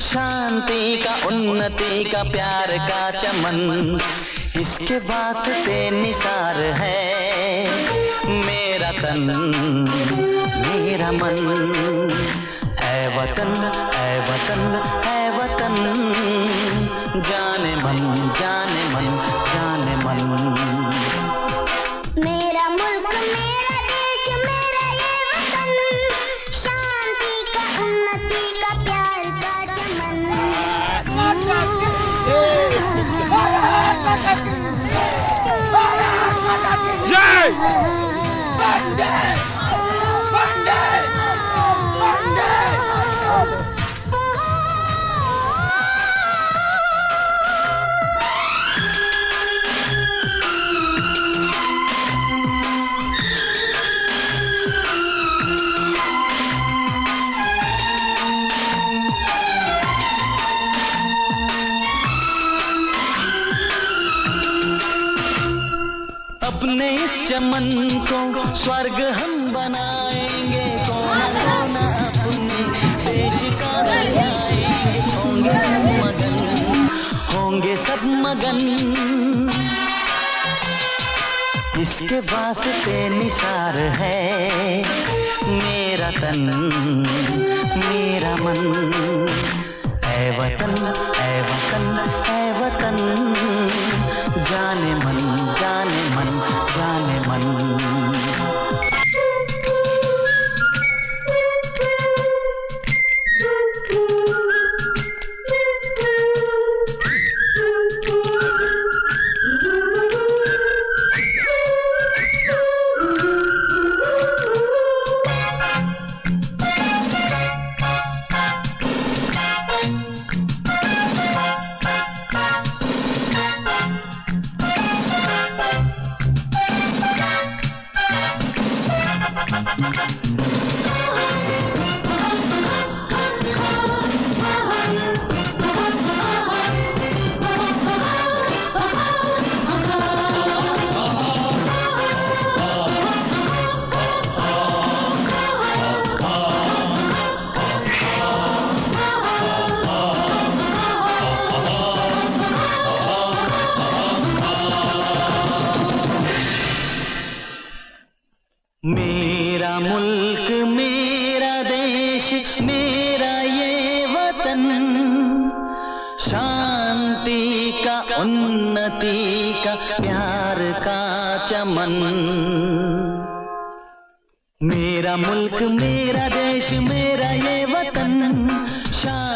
शांति का, उन्नति का, प्यार का चमन, इसके वास्ते निसार है मेरा तन मेरा मन। ऐ वतन ऐ वतन ऐ वतन, जाने मन जाने मन जाने मन। मेरा मुल्क मेरा देश मेरा ये वतन, शांति का, उन्नति का, प्यार का चमन। जय वंदे वंदे वंदे। अपने इस चमन को स्वर्ग हम बनाएंगे, कोना कोना अपने देश का सजाएंगे। होंगे सब मगन, इसके वास्ते निसार है मेरा तन मेरा मन। ऐ वतन ऐ वतन ऐ वतन, जाने मन जाने मन जाने मन। मेरा मुल्क मेरा देश मेरा ये वतन, शांति का, उन्नति का, प्यार का चमन। मेरा मुल्क मेरा देश मेरा ये वतन, शांति